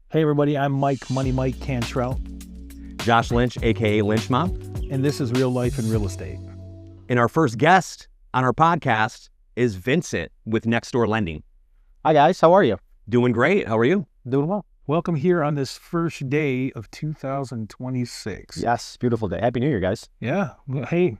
Hey everybody, I'm Money Mike Cantrell, Josh Lynch, aka Lynch Mom. and this is Real Life in Real Estate. And our first guest on our podcast is Vincent with Next Door Lending. Hi guys, how are you? Doing great. How are you? Doing well. Welcome here on this first day of 2026. Yes, beautiful day. Happy New Year, guys. Yeah. Well, hey,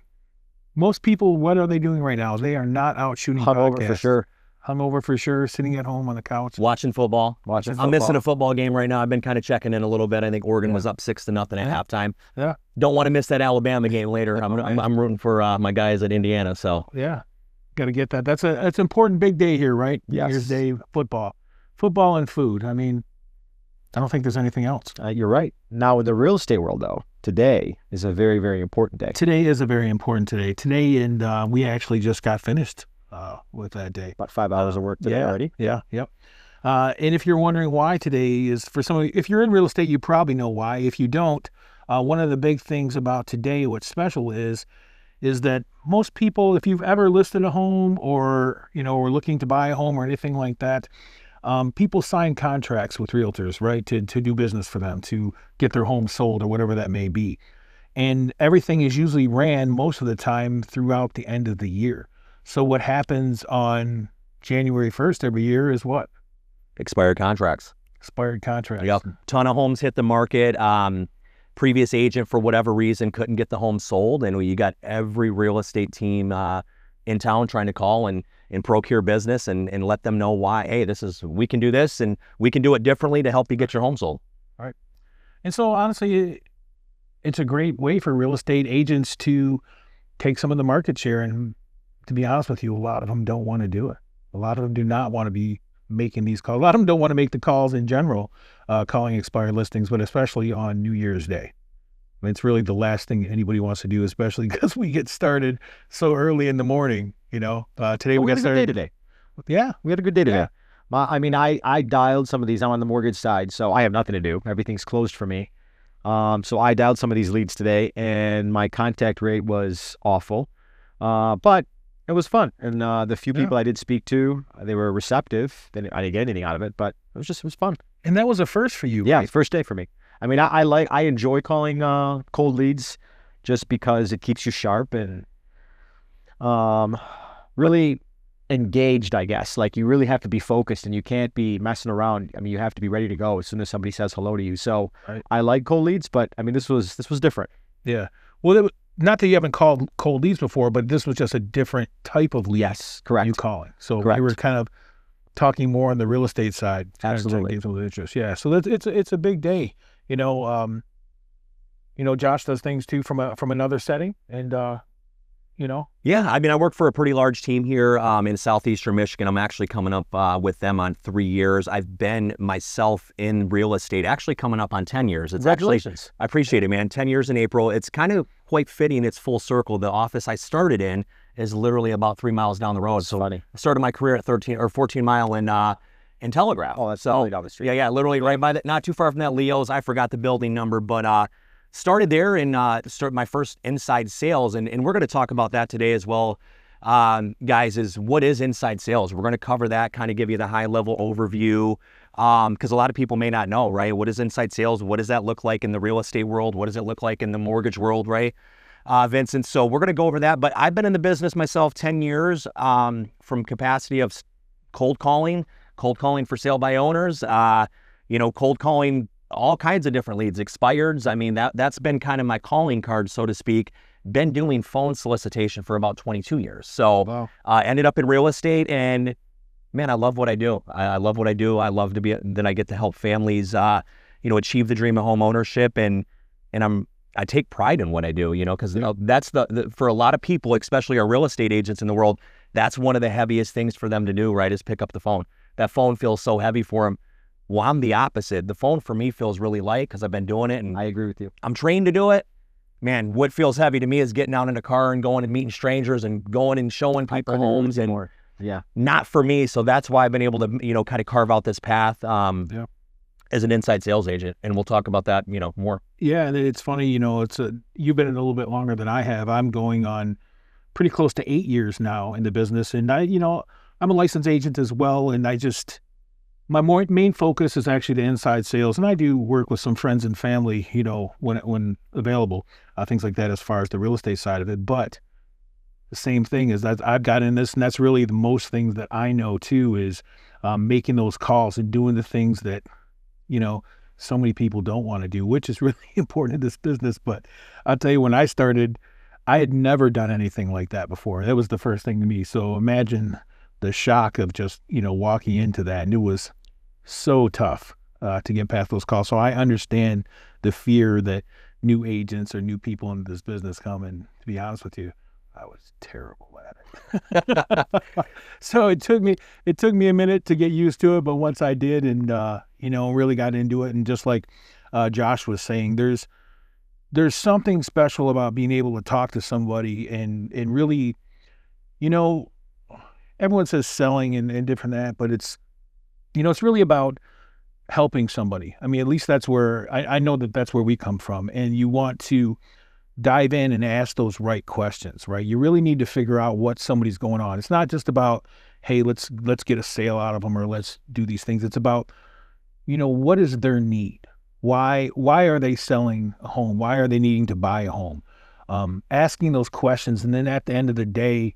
most people, what are they doing right now? They are not out shooting Hungover podcasts. for sure. Hungover for sure, sitting at home on the couch. Watching football. I'm missing a football game right now. I've been kind of checking in a little bit. I think Oregon was up 6-0 at halftime. Yeah. Don't want to miss that Alabama game later. I'm rooting for my guys at Indiana. So Yeah. Got to get that. That's an important big day here, right? Yes. New Year's Day, football and food. I mean, I don't think there's anything else. You're right. Now in the real estate world, though, today is a very, very important day. Today is a very important day. Today, and we actually just got finished with that day. About 5 hours of work today already. Yeah, yep. And if you're wondering why today is, for some of you, if you're in real estate, you probably know why. If you don't, one of the big things about today, what's special is that most people, if you've ever listed a home or, or looking to buy a home or anything like that, people sign contracts with realtors, right, to do business for them, to get their home sold or whatever that may be. And everything is usually ran most of the time throughout the end of the year. So what happens on January 1st every year is what? expired contracts. Expired contracts. Yep. Ton of homes hit the market. Previous agent, for whatever reason, couldn't get the home sold. And you got every real estate team in town trying to call and procure business and let them know why, hey, we can do this and we can do it differently to help you get your home sold. Right. And so honestly, it's a great way for real estate agents to take some of the market share. And to be honest with you, a lot of them don't want to do it. A lot of them do not want to be making these calls. A lot of them don't want to make the calls in general, calling expired listings, but especially on New Year's Day. I mean, it's really the last thing anybody wants to do, especially because we get started so early in the morning. Today we got started. We had a good day today. Yeah. We had a good day today. Yeah. I dialed some of these. I'm on the mortgage side, so I have nothing to do. Everything's closed for me. So I dialed some of these leads today, and my contact rate was awful. But it was fun. And the few people I did speak to, they were receptive. I didn't get anything out of it, but it was fun. And that was a first for you. Yeah, Right? first day for me. I mean, I enjoy calling cold leads just because it keeps you sharp and really engaged, I guess. Like, you really have to be focused and you can't be messing around. I mean, you have to be ready to go as soon as somebody says hello to you. So Right. I like cold leads, but I mean, this was different. Yeah. Well, not that you haven't called cold leads before, but this was just a different type of lead. Yes, correct. You calling. So Correct. you were kind of talking more on the real estate side. Absolutely. Gave some interest. Yeah. So it's a big day. Josh does things too from another setting, and Yeah, I mean, I work for a pretty large team here in southeastern Michigan. I'm actually coming up with them on 3 years. I've been myself in real estate actually coming up on 10 years. It's actually, Congratulations. I appreciate it, man. 10 years in April. It's kind of quite fitting. It's full circle. The office I started in is literally about 3 miles down the road. So Funny. I started my career at 14 Mile in Telegraph. Oh, that's so totally down the street. yeah, literally right by that. Not too far from that Leo's. I forgot the building number, but started there and started my first inside sales, and we're going to talk about that today as well, guys. Is what is inside sales? We're going to cover that, kind of give you the high level overview, because a lot of people may not know, right? What is inside sales? What does that look like in the real estate world? What does it look like in the mortgage world, right, Vincent? So we're going to go over that. But I've been in the business myself 10 years, from capacity of cold calling for sale by owners, cold calling all kinds of different leads, expireds. I mean, that's been kind of my calling card, so to speak. Been doing phone solicitation for about 22 years. So wow. Ended up in real estate, and man, I love what I do. I love what I do. I love that I get to help families, achieve the dream of home ownership, and I take pride in what I do, because that's the for a lot of people, especially our real estate agents in the world, that's one of the heaviest things for them to do, right, is pick up the phone. That phone feels so heavy for them. Well, I'm the opposite. The phone for me feels really light because I've been doing it and I agree with you. I'm trained to do it. Man, what feels heavy to me is getting out in a car and going and meeting strangers and going and showing people homes, and more. Yeah. not for me. So that's why I've been able to, kind of carve out this path as an inside sales agent. And we'll talk about that, more. Yeah, and it's funny. You've been in a little bit longer than I have. I'm going on pretty close to 8 years now in the business, and I'm a licensed agent as well, and I just my main focus is actually the inside sales, and I do work with some friends and family, when available, things like that as far as the real estate side of it. But the same thing is that I've got in this, and that's really the most things that I know too is making those calls and doing the things that, so many people don't want to do, which is really important in this business. But I'll tell you, when I started, I had never done anything like that before. That was the first thing to me. So imagine the shock of just, walking into that. And it was so tough to get past those calls. So I understand the fear that new agents or new people into this business come. And to be honest with you, I was terrible at it. So it took me a minute to get used to it. But once I did and, really got into it, and just like Josh was saying, there's something special about being able to talk to somebody and really, everyone says selling and different that, but it's really about helping somebody. I mean, at least that's where I know that's where we come from. And you want to dive in and ask those right questions, right? You really need to figure out what somebody's going on. It's not just about, hey, let's get a sale out of them or let's do these things. It's about, what is their need? Why are they selling a home? Why are they needing to buy a home? Asking those questions. And then at the end of the day,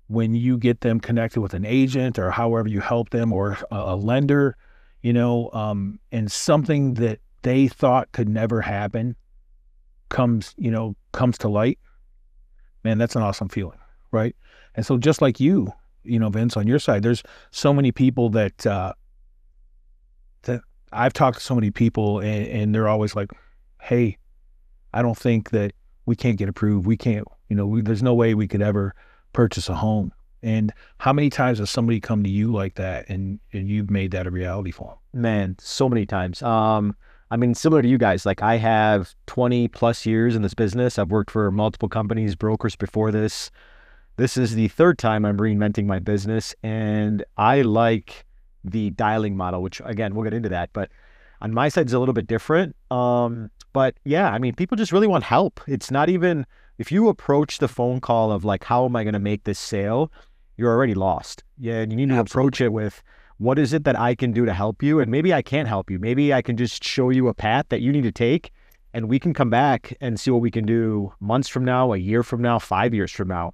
when you get them connected with an agent or however you help them or a lender, and something that they thought could never happen comes to light, man, that's an awesome feeling, right? And so just like you, Vince, on your side, there's so many people that I've talked to so many people and they're always like, hey, I don't think that we can't get approved. We can't, there's no way we could ever purchase a home. And how many times has somebody come to you like that and you've made that a reality for them? Man, so many times. I mean, similar to you guys, like I have 20 plus years in this business. I've worked for multiple companies, brokers before this. This is the third time I'm reinventing my business, and I like the dialing model, which again, we'll get into that, but on my side it's a little bit different. But yeah, I mean, people just really want help. It's not even, if you approach the phone call of like, how am I going to make this sale? You're already lost. Yeah. And you need to approach it with, what is it that I can do to help you? And maybe I can't help you. Maybe I can just show you a path that you need to take, and we can come back and see what we can do months from now, a year from now, 5 years from now.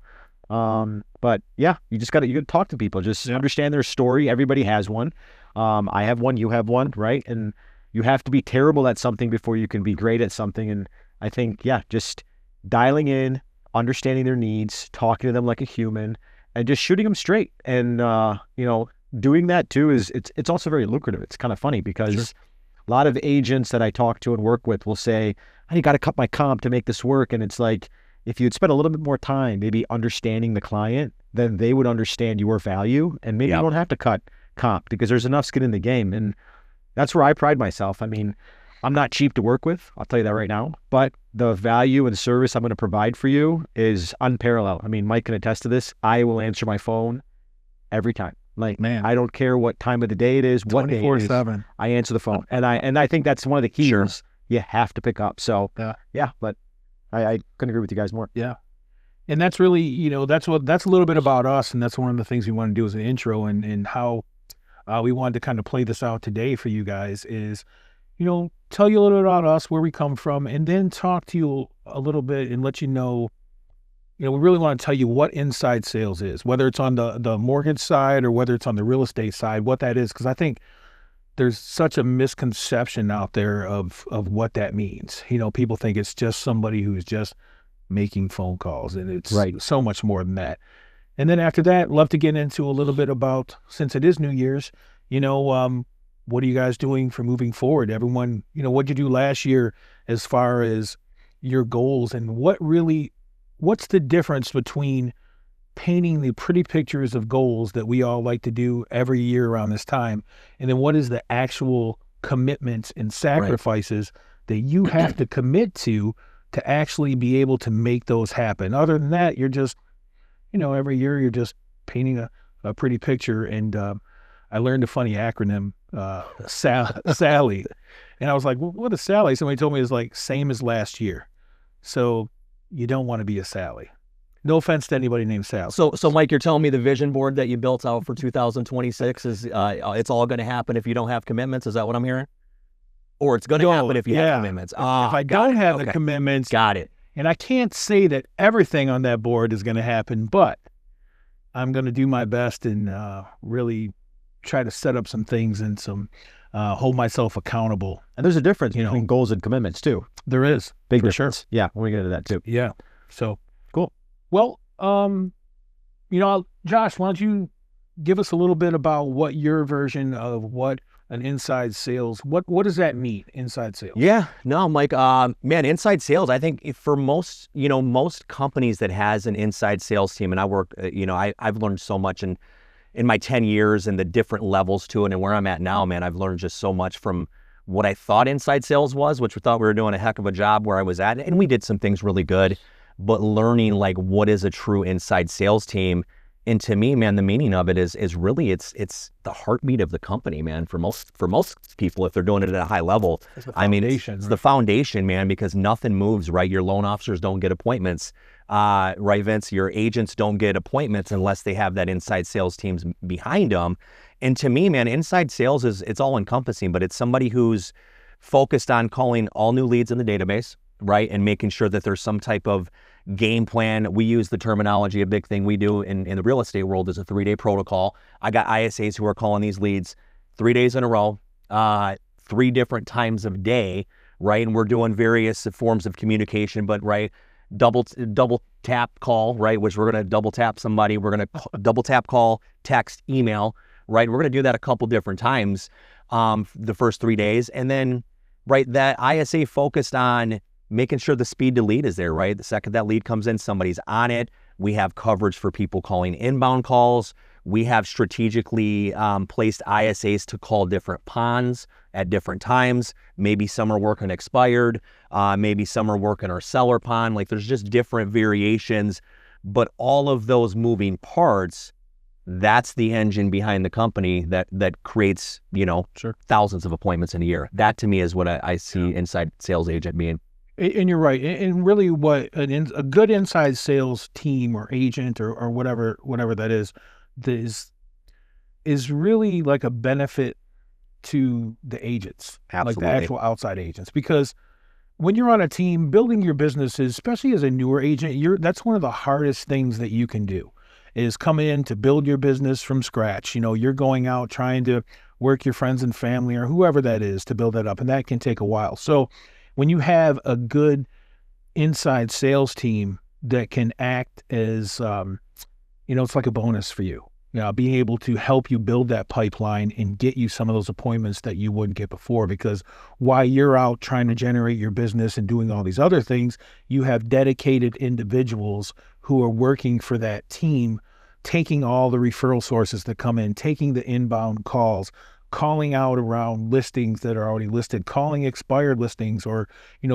But yeah, you got to talk to people, just understand their story. Everybody has one. I have one, you have one, right? And you have to be terrible at something before you can be great at something. And I think, just dialing in, understanding their needs, talking to them like a human, and just shooting them straight. And, doing that too it's also very lucrative. It's kind of funny because a lot of agents that I talk to and work with will say, I got to cut my comp to make this work. And it's like, if you'd spend a little bit more time maybe understanding the client, then they would understand your value, and maybe you don't have to cut comp because there's enough skin in the game. And that's where I pride myself. I mean, I'm not cheap to work with, I'll tell you that right now, but the value and service I'm going to provide for you is unparalleled. I mean, Mike can attest to this. I will answer my phone every time. Like, man, I don't care what time of the day it is, what day it is, I answer the phone. And I think that's one of the keys. You have to pick up. So yeah, but I couldn't agree with you guys more. Yeah. And that's really, that's a little bit about us. And that's one of the things we want to do as an intro, and how we wanted to kind of play this out today for you guys is, tell you a little bit about us, where we come from, and then talk to you a little bit and let you know, we really want to tell you what inside sales is, whether it's on the mortgage side or whether it's on the real estate side, what that is. Because I think there's such a misconception out there of what that means. People think it's just somebody who's just making phone calls, and it's so much more than that. And then after that, love to get into a little bit about, since it is New Year's, what are you guys doing for moving forward? Everyone, what'd you do last year as far as your goals, and what's the difference between painting the pretty pictures of goals that we all like to do every year around this time, and then what is the actual commitments and sacrifices that you have to commit to actually be able to make those happen? Other than that, you're just, every year you're just painting a pretty picture. And I learned a funny acronym, Sally. And I was like, well, what is Sally? Somebody told me it's like same as last year. So you don't want to be a Sally. No offense to anybody named Sal. So Mike, you're telling me the vision board that you built out for 2026 is it's all going to happen if you don't have commitments? Is that what I'm hearing? Or it's going to happen if you have commitments? If I don't have the commitments, got it. And I can't say that everything on that board is going to happen, but I'm going to do my best and really try to set up some things and hold myself accountable. And there's a difference between goals and commitments too. There is. Big for difference. Sure. Yeah, we're going to get into that too. Yeah. So cool. Well, Josh, why don't you give us a little bit about what your version of what an inside sales, what does that mean, inside sales? Yeah, no, Mike, man, inside sales, I think for most companies that has an inside sales team, and I work, I've learned so much in my 10 years and the different levels to it and where I'm at now, man, I've learned just so much from what I thought inside sales was, which we thought we were doing a heck of a job where I was at, and we did some things really good, but learning like what is a true inside sales team. And to me, man, the meaning of it is really it's the heartbeat of the company, man. For most people, if they're doing it at a high level, it's the foundation, man, because nothing moves, right? Your loan officers don't get appointments, right, Vince? Your agents don't get appointments unless they have that inside sales teams behind them. And to me, man, inside sales it's all encompassing, but it's somebody who's focused on calling all new leads in the database, right, and making sure that there's some type of game plan. We use the terminology, a big thing we do in the real estate world is a 3-day protocol. I got ISAs who are calling these leads 3 days in a row, 3 different times of day, right? And we're doing various forms of communication, but right, double tap call, right? Which we're going to double tap somebody. We're going to double tap call, text, email, right? We're going to do that a couple different times the first 3 days. And then, right, that ISA focused on making sure the speed to lead is there, right? The second that lead comes in, somebody's on it. We have coverage for people calling inbound calls. We have strategically placed ISAs to call different ponds at different times. Maybe some are working expired. Maybe some are working our seller pond. Like there's just different variations, but all of those moving parts, that's the engine behind the company that creates, thousands of appointments in a year. That to me is what I see inside sales agent being. And you're right. And really what a good inside sales team or agent or whatever that is really like a benefit to the agents, Absolutely. Like the actual outside agents. Because when you're on a team, building your businesses, especially as a newer agent, that's one of the hardest things that you can do is come in to build your business from scratch. You're going out trying to work your friends and family or whoever that is to build that up. And that can take a while. So when you have a good inside sales team that can act as, it's like a bonus for you. Being able to help you build that pipeline and get you some of those appointments that you wouldn't get before. Because while you're out trying to generate your business and doing all these other things, you have dedicated individuals who are working for that team, taking all the referral sources that come in, taking the inbound calls, calling out around listings that are already listed, calling expired listings or,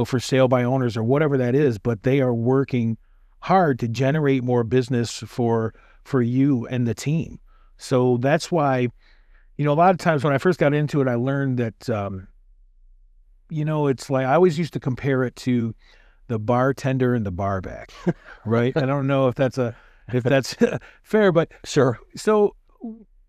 for sale by owners or whatever that is, but they are working hard to generate more business for you and the team. So that's why, a lot of times when I first got into it, I learned that, it's like, I always used to compare it to the bartender and the barback, right? I don't know if that's fair, but sure. So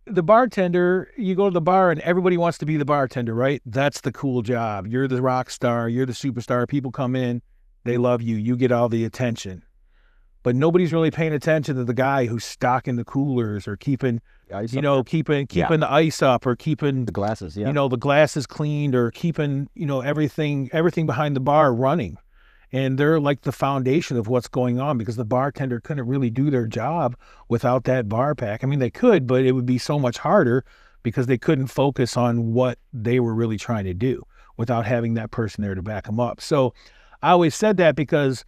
the bartender, you go to the bar and everybody wants to be the bartender, right? That's the cool job. You're the rock star. You're the superstar. People come in, they love you. You get all the attention. But nobody's really paying attention to the guy who's stocking the coolers or keeping keeping the ice up or keeping the glasses, the glasses cleaned or keeping, everything behind the bar running. And they're like the foundation of what's going on because the bartender couldn't really do their job without that bar pack. I mean, they could, but it would be so much harder because they couldn't focus on what they were really trying to do without having that person there to back them up. So I always said that because,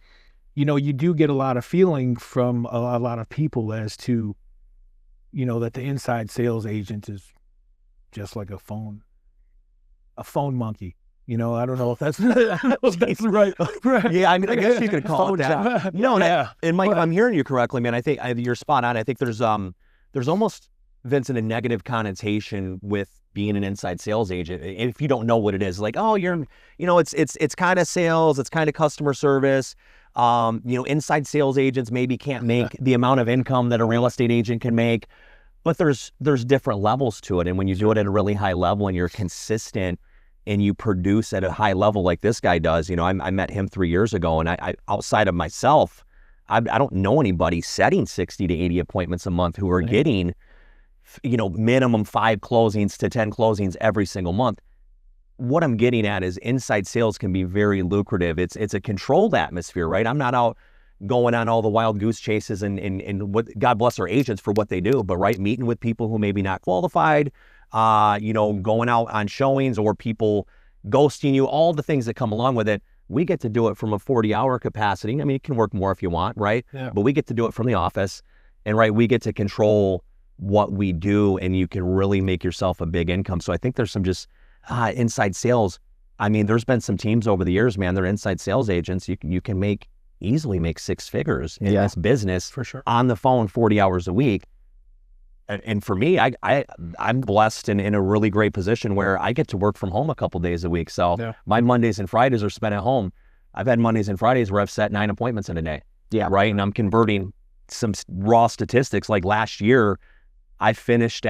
you do get a lot of feeling from a lot of people as to, that the inside sales agent is just like a phone monkey. I don't know if that's that's right. Yeah, I mean, I guess you could call it that. And Mike, if I'm hearing you correctly, man, I think you're spot on. I think there's almost, Vincent, a negative connotation with being an inside sales agent. If you don't know what it is, like, oh, it's kind of sales, it's kind of customer service. Inside sales agents maybe can't make the amount of income that a real estate agent can make, but there's different levels to it. And when you do it at a really high level and you're consistent and you produce at a high level like this guy does, I met him 3 years ago, and I outside of myself, I don't know anybody setting 60 to 80 appointments a month who are getting, minimum 5 closings to 10 closings every single month. What I'm getting at is inside sales can be very lucrative. It's a controlled atmosphere, right? I'm not out going on all the wild goose chases and what, God bless our agents for what they do, but right, meeting with people who maybe not qualified, going out on showings or people ghosting you, all the things that come along with it. We get to do it from a 40-hour capacity. I mean, it can work more if you want, right? Yeah. But we get to do it from the office, and right, we get to control what we do, and you can really make yourself a big income. So I think there's some just inside sales. I mean, there's been some teams over the years, man, they're inside sales agents. You can easily make 6 figures in this business For sure. on the phone 40 hours a week. And for me, I'm blessed and in a really great position where I get to work from home a couple days a week. So my Mondays and Fridays are spent at home. I've had Mondays and Fridays where I've set 9 appointments in a day. Yeah. Right. And I'm converting some raw statistics. Like last year, I finished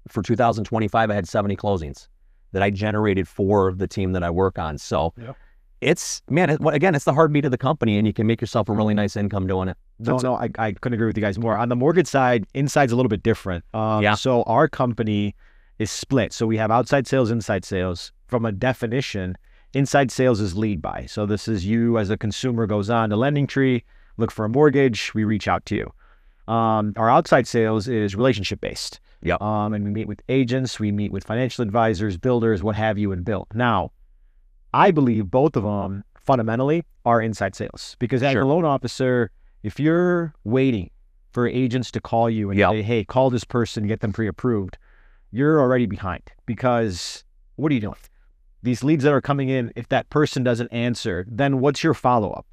for 2025, I had 70 closings that I generated for the team that I work on. So it's the heartbeat of the company, and you can make yourself a really nice income doing it. No, I couldn't agree with you guys more. On the mortgage side, inside's a little bit different. So our company is split. So we have outside sales, inside sales. From a definition, inside sales is lead by. So this is you as a consumer goes on to LendingTree, look for a mortgage, we reach out to you. Our outside sales is relationship based. Yep. And we meet with agents, we meet with financial advisors, builders, what have you, and build. Now, I believe both of them fundamentally are inside sales, because as a loan officer, if you're waiting for agents to call you and say, hey, call this person, get them pre-approved, you're already behind, because what are you doing? These leads that are coming in, if that person doesn't answer, then what's your follow-up?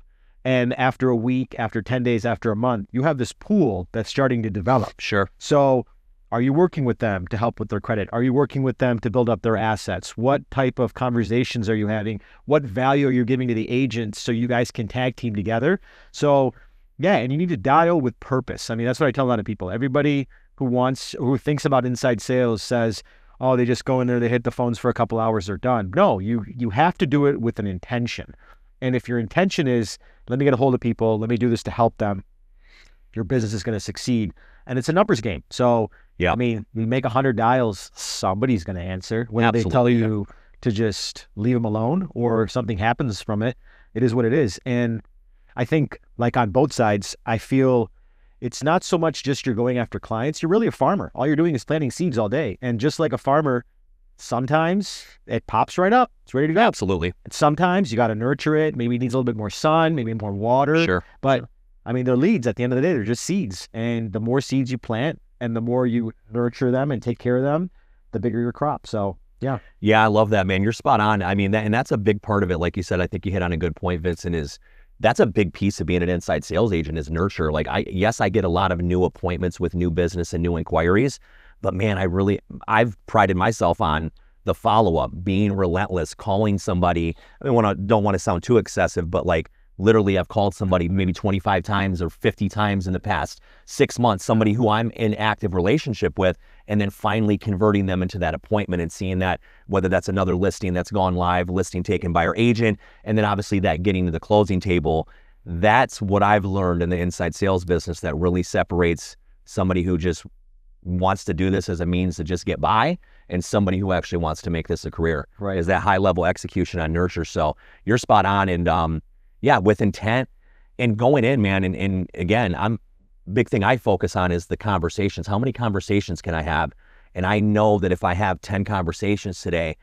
And after a week, after 10 days, after a month, you have this pool that's starting to develop. Sure. So are you working with them to help with their credit? Are you working with them to build up their assets? What type of conversations are you having? What value are you giving to the agents so you guys can tag team together? So yeah, and you need to dial with purpose. I mean, that's what I tell a lot of people. Everybody who thinks about inside sales says, oh, they just go in there, they hit the phones for a couple hours, they're done. No, you have to do it with an intention. And if your intention is, let me get a hold of people, let me do this to help them, your business is going to succeed. And it's a numbers game. So, I mean, you make 100 dials, somebody's going to answer. When they tell you to just leave them alone or something happens from it, it is what it is. And I think, like on both sides, I feel it's not so much just you're going after clients. You're really a farmer. All you're doing is planting seeds all day. And just like a farmer, sometimes it pops right up. It's ready to go. Absolutely. And sometimes you got to nurture it. Maybe it needs a little bit more sun, maybe more water. Sure. But I mean, they're leads at the end of the day. They're just seeds. And the more seeds you plant and the more you nurture them and take care of them, the bigger your crop. So, yeah. Yeah, I love that, man. You're spot on. I mean, that's a big part of it. Like you said, I think you hit on a good point, Vincent, that's a big piece of being an inside sales agent is nurture. Like I get a lot of new appointments with new business and new inquiries, but man, I've prided myself on the follow-up, being relentless, calling somebody. I don't want to sound too excessive, but like literally I've called somebody maybe 25 times or 50 times in the past 6 months, somebody who I'm in active relationship with, and then finally converting them into that appointment and seeing that, whether that's another listing that's gone live, listing taken by our agent, and then obviously that getting to the closing table. That's what I've learned in the inside sales business that really separates somebody who just wants to do this as a means to just get by and somebody who actually wants to make this a career. Right. Is that high level execution on nurture. So you're spot on. And with intent and going in, man. And again, big thing I focus on is the conversations. How many conversations can I have? And I know that if I have 10 conversations today,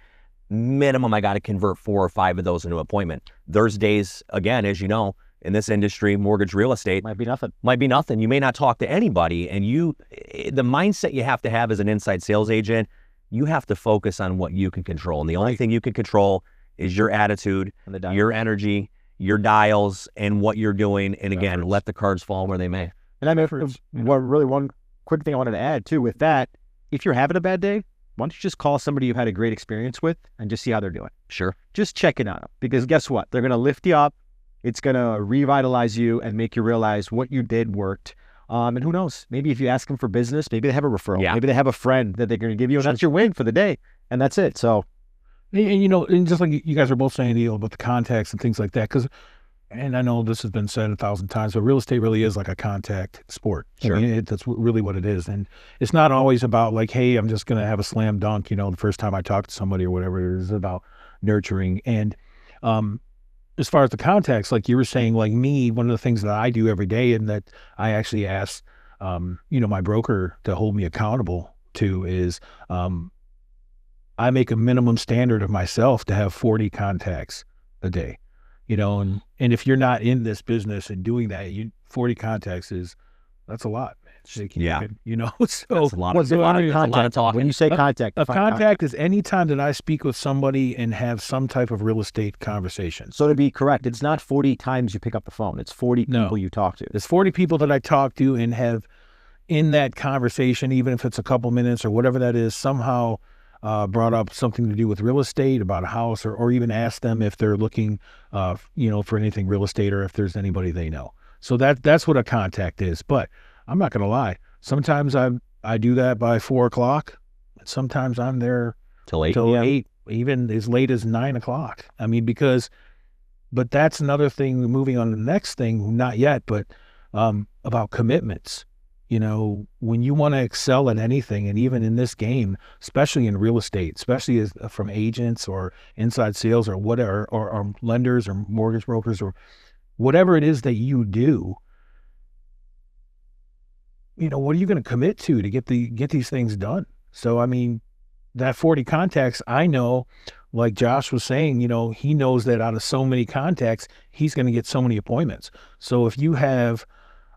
minimum, I got to convert 4 or 5 of those into an appointment. There's days, again, as you know, in this industry, mortgage real estate might be nothing. You may not talk to anybody. And the mindset you have to have as an inside sales agent, you have to focus on what you can control. And the only thing you can control is your attitude, your energy, your dials, and what you're doing. And again, let the cards fall where they may. And I mean, one quick thing I wanted to add too with that, if you're having a bad day, why don't you just call somebody you've had a great experience with and just see how they're doing? Sure. Just check in on them, because guess what? They're going to lift you up. It's going to revitalize you and make you realize what you did worked. And who knows, maybe if you ask them for business, maybe they have a referral. Yeah. Maybe they have a friend that they're going to give you, and that's your win for the day. And that's it. So, And and just like you guys are both saying, about the contacts and things like that, and I know this has been said 1,000 times, but real estate really is like a contact sport. Sure. I mean, that's really what it is. And it's not always about like, hey, I'm just going to have a slam dunk, the first time I talk to somebody or whatever. It is about nurturing. And as far as the contacts, like you were saying, like me, one of the things that I do every day and that I actually ask, my broker to hold me accountable to is I make a minimum standard of myself to have 40 contacts a day. And if you're not in this business and doing that, 40 contacts that's a lot, man. So, That's a lot of, what's a lot of contact? talking. When you say contact, a contact is any time that I speak with somebody and have some type of real estate conversation. So to be correct, it's not 40 times you pick up the phone. It's 40 people you talk to. There's 40 people that I talk to and have in that conversation, even if it's a couple minutes or whatever that is, somehow brought up something to do with real estate, about a house, or even asked them if they're looking, for anything real estate or if there's anybody they know. So that's what a contact is. But I'm not going to lie. Sometimes I do that by 4:00. Sometimes I'm there till 8. till 8, even as late as 9:00. I mean, but that's another thing. Moving on to the next thing, not yet, but about commitments. When you want to excel at anything, and even in this game, especially in real estate, especially as from agents or inside sales or whatever, or lenders or mortgage brokers or whatever it is that you do, what are you going to commit to get these things done? So, I mean, that 40 contacts, I know, like Josh was saying, he knows that out of so many contacts, he's going to get so many appointments. So if you have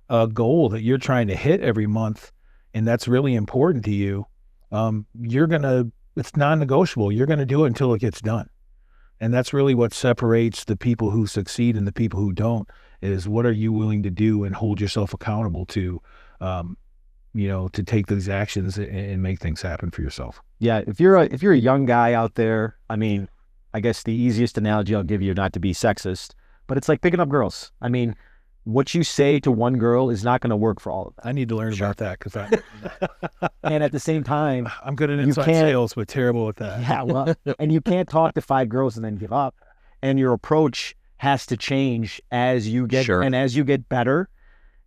a goal that you're trying to hit every month, and that's really important to you, it's non-negotiable. You're going to do it until it gets done. And that's really what separates the people who succeed and the people who don't, is what are you willing to do and hold yourself accountable to, to take these actions and make things happen for yourself. Yeah. If you're a young guy out there, I mean, I guess the easiest analogy I'll give you, not to be sexist, but it's like picking up girls. I mean, what you say to one girl is not going to work for all of them. I need to learn about that because and at the same time, I'm good at inside sales, but terrible at that. Yeah, well, and you can't talk to 5 girls and then give up. And your approach has to change as you get and as you get better.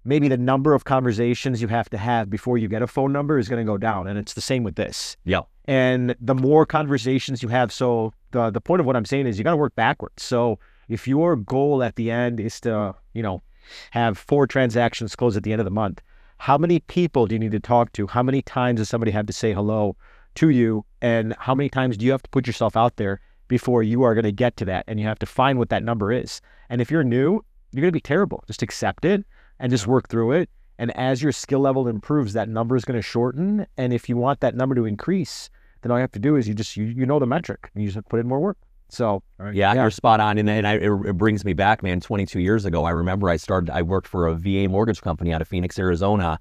Maybe the number of conversations you have to have before you get a phone number is going to go down, and it's the same with this. Yeah. And the more conversations you have, so the point of what I'm saying is you got to work backwards. So if your goal at the end is to, have 4 transactions close at the end of the month, how many people do you need to talk to? How many times does somebody have to say hello to you? And how many times do you have to put yourself out there before you are going to get to that? And you have to find what that number is. And if you're new, you're going to be terrible. Just accept it and just work through it. And as your skill level improves, that number is going to shorten. And if you want that number to increase, then all you have to do is you know the metric, and you just put in more work. So you're spot on. And it brings me back, man. 22 years ago, I remember I worked for a VA mortgage company out of Phoenix, Arizona.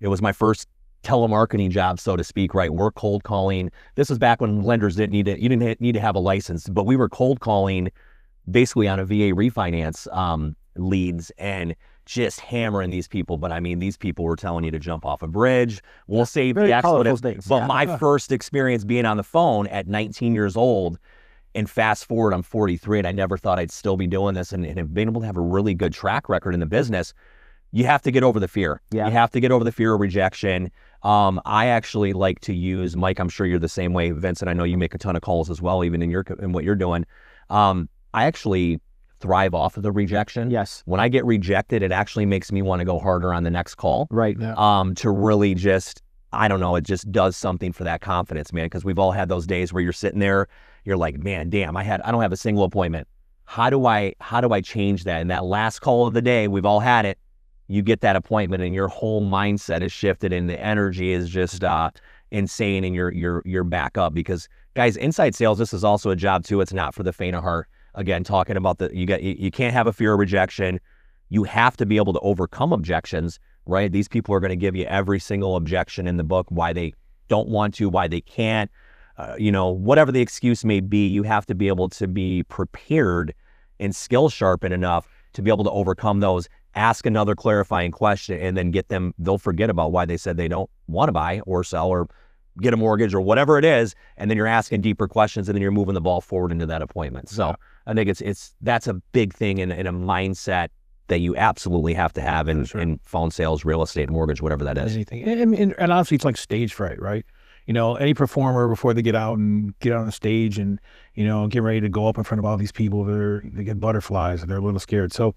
It was my first telemarketing job, so to speak, right? We're cold calling. This was back when lenders you didn't need to have a license, but we were cold calling basically on a VA refinance leads and just hammering these people. But I mean, these people were telling you to jump off a bridge. We'll save the expletives. But my first experience being on the phone at 19 years old, and fast forward, I'm 43, and I never thought I'd still be doing this and have been able to have a really good track record in the business. You have to get over the fear. Yeah. You have to get over the fear of rejection. I actually like to use, Mike, I'm sure you're the same way, Vincent, I know you make a ton of calls as well, even in what you're doing. I actually thrive off of the rejection. Yes. When I get rejected, it actually makes me want to go harder on the next call. Right. Yeah. To really just, I don't know, it just does something for that confidence, man, because we've all had those days where you're sitting there, you're like, man, damn, I don't have a single appointment. How do I change that? And that last call of the day, we've all had it. You get that appointment and your whole mindset is shifted and the energy is just insane, and you're back up. Because guys, inside sales, this is also a job too. It's not for the faint of heart. Again, talking about you can't have a fear of rejection. You have to be able to overcome objections, right? These people are going to give you every single objection in the book, why they don't want to, why they can't. Whatever the excuse may be, you have to be able to be prepared and skill sharpened enough to be able to overcome those, ask another clarifying question, and then get them, they'll forget about why they said they don't want to buy or sell or get a mortgage or whatever it is. And then you're asking deeper questions, and then you're moving the ball forward into that appointment. So I think that's a big thing in a mindset that you absolutely have to have in phone sales, real estate, mortgage, whatever that is. Anything. And honestly, it's like stage fright, right? You know, any performer before they get out on the stage and, you know, get ready to go up in front of all these people, they get butterflies and they're a little scared. So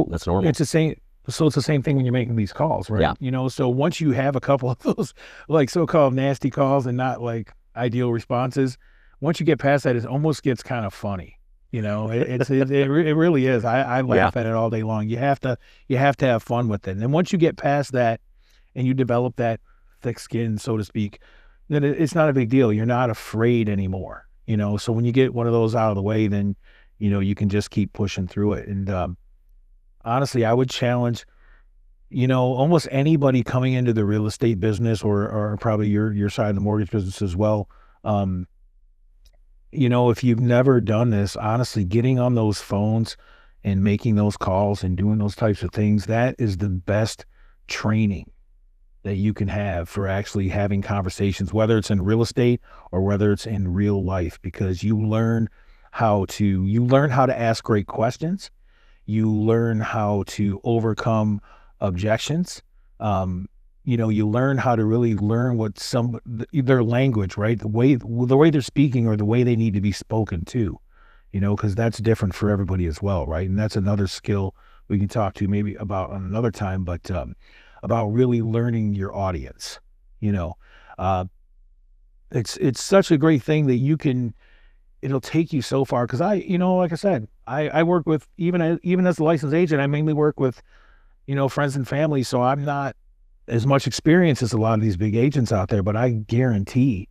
that's normal. It's the same. So it's the same thing when you're making these calls, right? Yeah. You know, so once you have a couple of those like so-called nasty calls and not like ideal responses, once you get past that, it almost gets kind of funny. You know, it really is. I laugh at it all day long. You have to have fun with it. And once you get past that and you develop that thick skin, so to speak, then it's not a big deal. You're not afraid anymore. You know, so when you get one of those out of the way, then, you know, you can just keep pushing through it. And honestly, I would challenge, you know, almost anybody coming into the real estate business or probably your side of the mortgage business as well. You know, if you've never done this, honestly, getting on those phones and making those calls and doing those types of things, that is the best training that you can have for actually having conversations, whether it's in real estate or whether it's in real life, because you learn how to ask great questions. You learn how to overcome objections. You know, you learn how to really learn what their language, right? The way they're speaking or the way they need to be spoken to, you know, because that's different for everybody as well, right? And that's another skill we can talk to maybe about on another time, but about really learning your audience, you know. It's such a great thing that it'll take you so far. Because like I said, I work with, even as a licensed agent, I mainly work with, you know, friends and family. So I'm not as much experience as a lot of these big agents out there, but I guarantee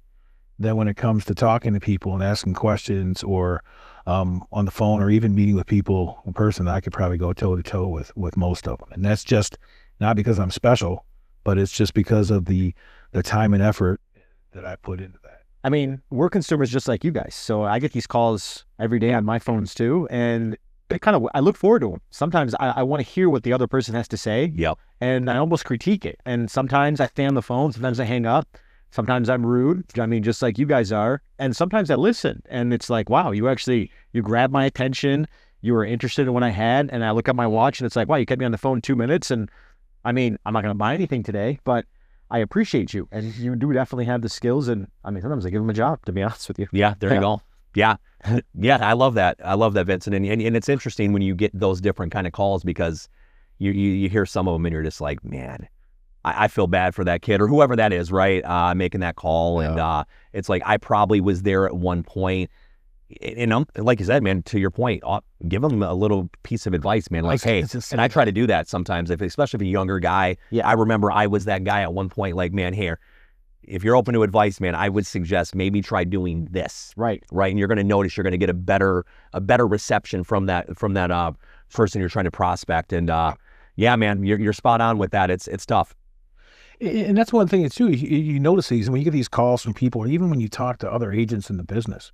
that when it comes to talking to people and asking questions or on the phone or even meeting with people in person, I could probably go toe to toe with most of them. And that's just not because I'm special, but it's just because of the time and effort that I put into that. I mean, we're consumers just like you guys. So I get these calls every day on my phones too. And I look forward to them. Sometimes I want to hear what the other person has to say. Yep. And I almost critique it. And sometimes I stay on the phone. Sometimes I hang up. Sometimes I'm rude. I mean, just like you guys are. And sometimes I listen. And it's like, wow, you grabbed my attention. You were interested in what I had. And I look at my watch and it's like, wow, you kept me on the phone 2 minutes. And I mean, I'm not going to buy anything today, but I appreciate you. And you do definitely have the skills. And I mean, sometimes I give them a job, to be honest with you. Yeah, there you go. Yeah. Yeah, I love that. I love that, Vincent. And it's interesting when you get those different kind of calls, because you hear some of them and you're just like, man, I feel bad for that kid or whoever that is, right? Making that call. Yeah. And it's like, I probably was there at one point. And like you said, man, to your point, give them a little piece of advice, man. Like, hey, and I try to do that sometimes, especially if a younger guy. Yeah. I remember I was that guy at one point, like, man, here, if you're open to advice, man, I would suggest maybe try doing this. Right. Right. And you're going to notice you're going to get a better reception from that person you're trying to prospect. And yeah, man, you're spot on with that. It's tough. And that's one thing too. You notice these when you get these calls from people, or even when you talk to other agents in the business.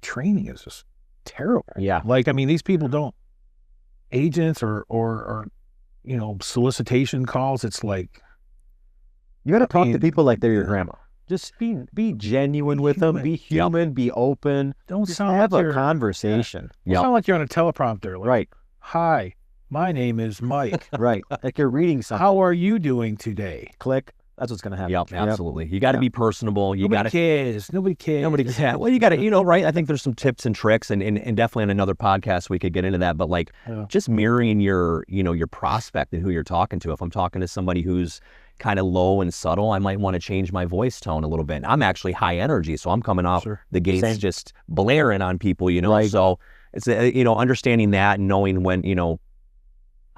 Training is just terrible. Yeah. Like, I mean, these people don't, agents or you know, solicitation calls. It's like, you got to talk to people like they're your grandma. Just be genuine with them. Be human. Yep. Be open. Don't just sound have like a conversation. Don't sound like you're on a teleprompter. Like, right. Hi, my name is Mike. Right. Like you're reading something. How are you doing today? Click. That's what's going to happen. Yep, absolutely. You got to be personable. Nobody cares. Nobody cares. Yeah. Well, you got to, right? I think there's some tips and tricks, and definitely on another podcast we could get into that. But like, just mirroring your prospect and who you're talking to. If I'm talking to somebody who's kind of low and subtle, I might want to change my voice tone a little bit. I'm actually high energy, so I'm coming off the gates just blaring on people, Right. So it's understanding that and knowing when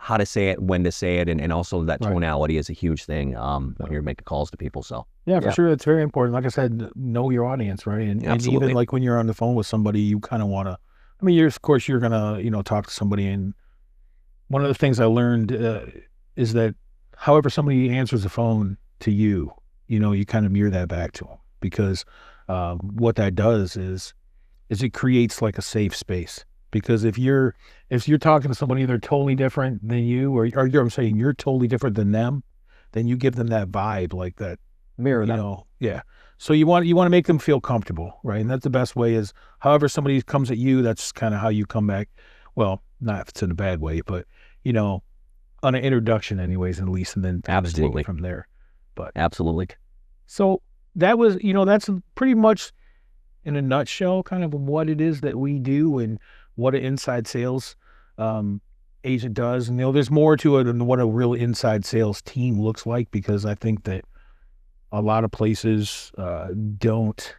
how to say it, when to say it, and also that tonality is a huge thing when you're making calls to people. So yeah, for sure, it's very important. Like I said, know your audience, right? And even like when you're on the phone with somebody, you kind of want to. I mean, of course, you're gonna talk to somebody, and one of the things I learned is that however somebody answers the phone to you, you kind of mirror that back to them, because what that does is it creates like a safe space. because if you're talking to somebody they're totally different than you, or I'm saying you're totally different than them, then you give them that vibe like that. Mirror You them. know, yeah. So you want to make them feel comfortable, right? And that's the best way is however somebody comes at you, that's kind of how you come back. Well, not if it's in a bad way, but you know, on an introduction anyways, at least, and then kind of take it Absolutely. from there. Absolutely. So that was, that's pretty much in a nutshell kind of what it is that we do and what an inside sales agent does. And there's more to it than what a real inside sales team looks like, because I think that a lot of places don't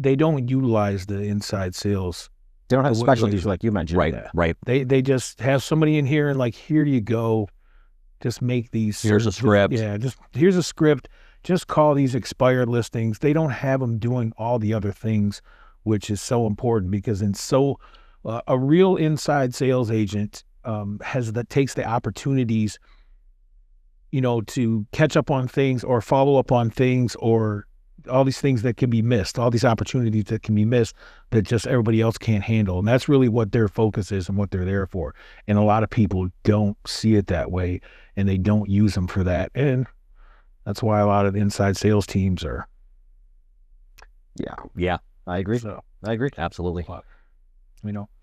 utilize the inside sales. They don't have What- specialties like you mentioned. Right. Yeah. Right. They just have somebody in here and like, here you go, just make these. Here's a script. Yeah, just here's a script. Just call these expired listings. They don't have them doing all the other things, which is so important, because a real inside sales agent takes the opportunities, to catch up on things or follow up on things, or all these things that can be missed, all these opportunities that can be missed that just everybody else can't handle. And that's really what their focus is and what they're there for. And a lot of people don't see it that way, and they don't use them for that. And that's why a lot of inside sales teams are. Yeah, Yeah. I agree. So, I agree. Absolutely.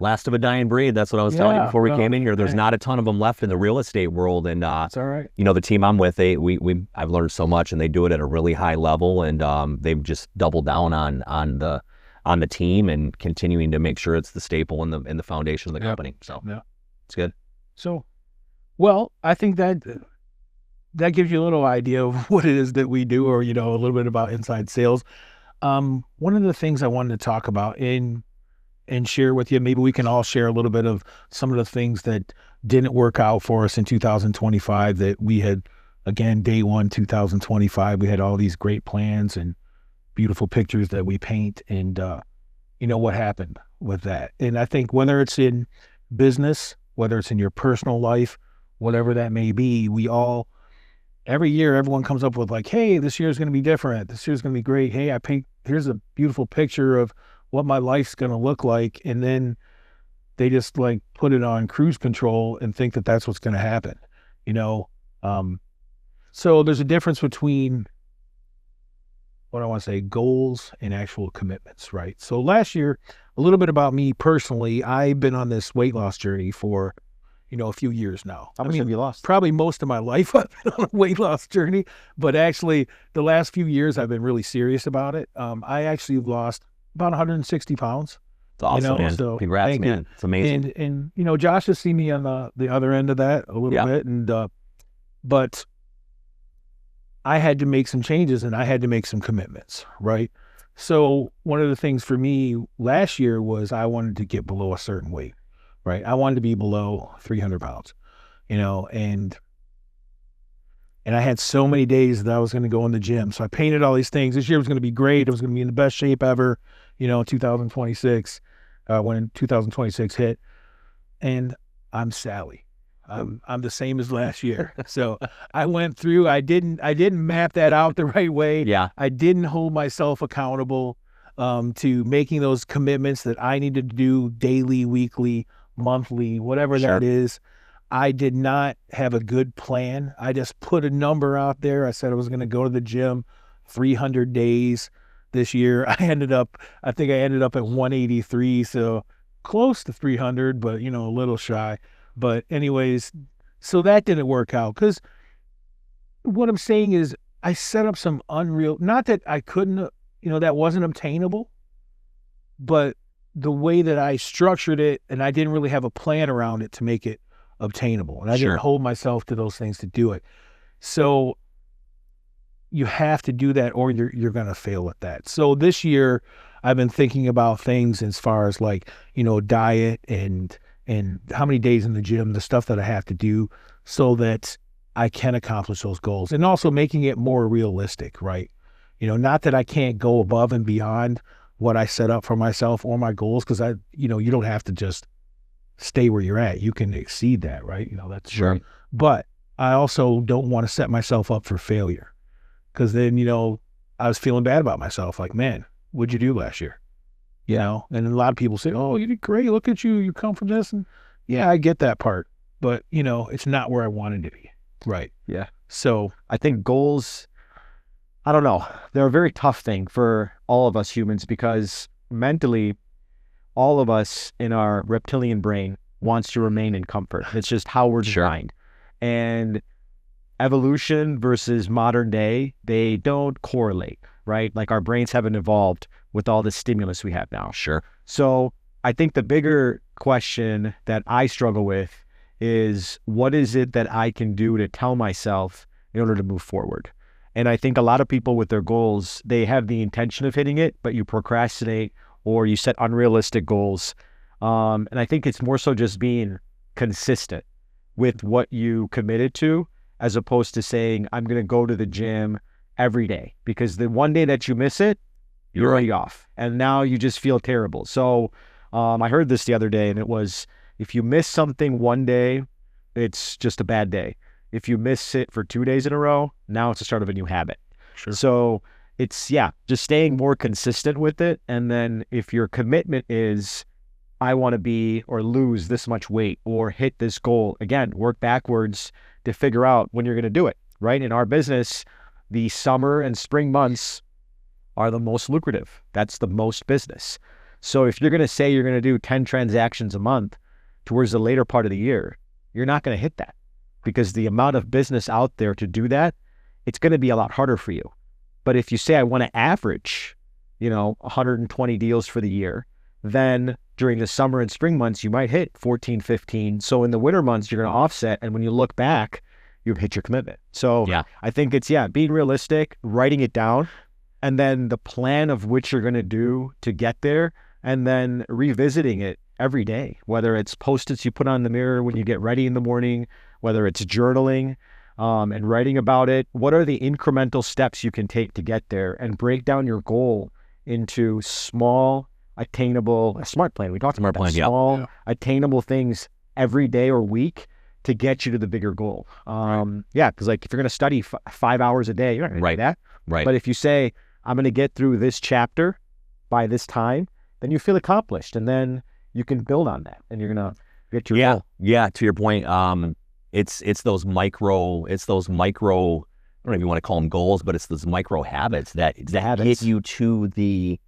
Last of a dying breed. That's what I was telling you Yeah, before we well, came in here. There's hey. not a ton of them left in the real estate world, and it's all right. the team I'm with, I've learned so much, and they do it at a really high level, and they've just doubled down on the team and continuing to make sure it's the staple in the foundation of the Yep. company. So Yeah. it's good. So, well, I think that gives you a little idea of what it is that we do, or, a little bit about inside sales. One of the things I wanted to talk about and share with you, maybe we can all share a little bit of some of the things that didn't work out for us in 2025 that we had, again, day one, 2025, we had all these great plans and beautiful pictures that we paint, and, what happened with that. And I think whether it's in business, whether it's in your personal life, whatever that may be, every year, everyone comes up with like, hey, this year's going to be different. This year's going to be great. Hey, here's a beautiful picture of what my life's going to look like. And then they just like put it on cruise control and think that that's what's going to happen, So there's a difference between what I want to say, goals and actual commitments, right? So last year, a little bit about me personally, I've been on this weight loss journey for, a few years now. How much have you lost? Probably most of my life I've been on a weight loss journey, but actually the last few years I've been really serious about it. I actually lost about 160 pounds. It's awesome, man. so Congrats, thank you. man. It's amazing. And Josh has seen me on the other end of that a little Yeah. bit, and but I had to make some changes and I had to make some commitments, right? So one of the things for me last year was I wanted to get below a certain weight, right? I wanted to be below 300 pounds, and I had so many days that I was going to go in the gym. So I painted all these things. This year was going to be great. It was going to be in the best shape ever, 2026, when 2026 hit. And I'm Sally. I'm the same as last year. So I went through, I didn't map that out the right way. Yeah. I didn't hold myself accountable to making those commitments that I needed to do daily, weekly, monthly, whatever Sure. that is. I did not have a good plan. I just put a number out there. I said I was going to go to the gym 300 days this year. I think I ended up at 183, so close to 300, but, a little shy. But anyways, so that didn't work out, because what I'm saying is I set up some not that I couldn't, that wasn't obtainable, but the way that I structured it, and I didn't really have a plan around it to make it obtainable. And I Sure. didn't hold myself to those things to do it. So you have to do that, or you're going to fail at that. So this year I've been thinking about things as far as like, diet and how many days in the gym, the stuff that I have to do so that I can accomplish those goals, and also making it more realistic, right? Not that I can't go above and beyond what I set up for myself or my goals, because you don't have to just stay where you're at. You can exceed that, right? That's Sure. But I also don't want to set myself up for failure, because then, I was feeling bad about myself. Like, man, what'd you do last year? you know, and a lot of people say, oh, you did great. Look at you. You come from this. And yeah, I get that part, but you know, it's not where I wanted to be. Right. Yeah. So I think goals, I don't know, they're a very tough thing for all of us humans because mentally, all of us in our reptilian brain wants to remain in comfort. It's just how we're designed. And evolution versus modern day, they don't correlate, right? Like our brains haven't evolved with all the stimulus we have now. Sure. So I think the bigger question that I struggle with is what is it that I can do to tell myself in order to move forward? And I think a lot of people with their goals, they have the intention of hitting it, but you procrastinate or you set unrealistic goals. And I think it's more so just being consistent with what you committed to, as opposed to saying, I'm going to go to the gym every day, because the one day that you miss it, you're already off. And now you just feel terrible. So I heard this the other day, and it was, if you miss something one day, it's just a bad day. If you miss it for 2 days in a row, now it's the start of a new habit. Sure. So it's, just staying more consistent with it. And then if your commitment is, I want to be or lose this much weight or hit this goal, again, work backwards to figure out when you're going to do it, right? In our business, the summer and spring months are the most lucrative. That's the most business. So if you're going to say you're going to do 10 transactions a month towards the later part of the year, you're not going to hit that, because the amount of business out there to do that, it's going to be a lot harder for you. But if you say, I want to average, 120 deals for the year, then during the summer and spring months, you might hit 14, 15. So in the winter months, you're going to offset. And when you look back, you've hit your commitment. So I think it's, being realistic, writing it down, and then the plan of which you're going to do to get there, and then revisiting it every day, whether it's Post-its you put on the mirror when you get ready in the morning, whether it's journaling and writing about it. What are the incremental steps you can take to get there, and break down your goal into small, attainable, a SMART plan. We talked about that. Small, attainable things every day or week to get you to the bigger goal. Because like if you're going to study 5 hours a day, you're not going to do that. Right. But if you say, I'm going to get through this chapter by this time, then you feel accomplished, and then you can build on that, and you're going to get your goal. Yeah. To your point, it's those micro, I don't know if you want to call them goals, but it's those micro habits that get you to the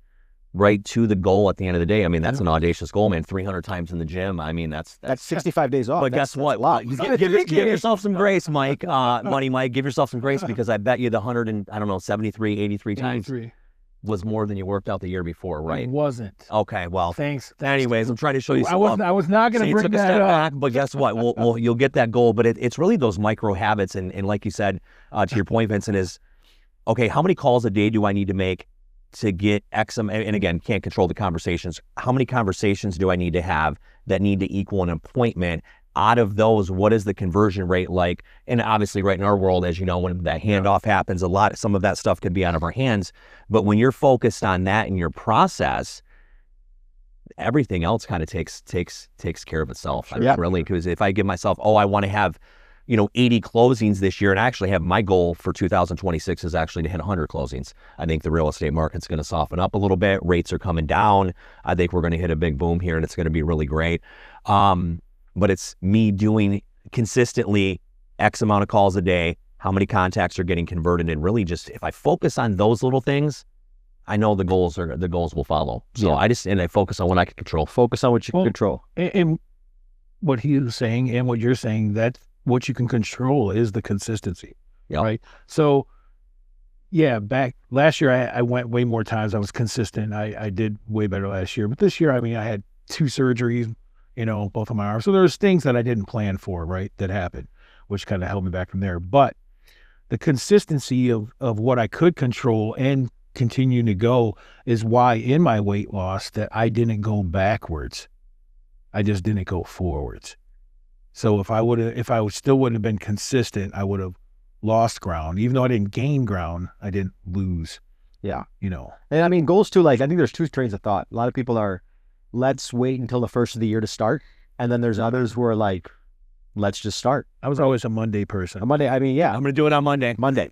goal at the end of the day. I mean, that's an audacious goal, man. 300 times in the gym. I mean, that's 65 days off. But guess what? A lot. Give yourself some grace, Mike. Money Mike, give yourself some grace, because I bet you the 73, 83 times was more than you worked out the year before, right? It wasn't. Okay, well, thanks. Anyways, I'm trying to show you. I was not going to bring that up. Back, but guess what? Well, you'll get that goal. But it's really those micro habits, and like you said, to your point, Vincent, is okay. How many calls a day do I need to make to get X? And again, can't control the conversations. How many conversations do I need to have that need to equal an appointment? Out of those, what is the conversion rate like? And obviously, right in our world, as you know, when that handoff happens, some of that stuff could be out of our hands. But when you're focused on that in your process, everything else kind of takes care of itself. I mean, really, because if I give myself, I want to have 80 closings this year, and I actually have my goal for 2026 is actually to hit 100 closings. I think the real estate market's going to soften up a little bit. Rates are coming down. I think we're going to hit a big boom here, and it's going to be really great. But it's me doing consistently X amount of calls a day, how many contacts are getting converted, and really just if I focus on those little things, I know the goals will follow. So I focus on what I can control. Focus on what you can control. And what he was saying and what you're saying, that what you can control is the consistency, right? So back last year, I went way more times. I was consistent. I did way better last year. But this year, I mean, I had 2 surgeries, both of my arms. So there's things that I didn't plan for, right, that happened, which kind of held me back from there. But the consistency of what I could control and continue to go is why in my weight loss that I didn't go backwards. I just didn't go forwards. So if I still wouldn't have been consistent, I would have lost ground. Even though I didn't gain ground, I didn't lose. Yeah. And I mean, goals too, like I think there's 2 trains of thought. A lot of people are, let's wait until the first of the year to start. And then there's others who are like, let's just start. I was always a Monday person. On Monday, I mean, yeah, I'm going to do it on Monday. Monday,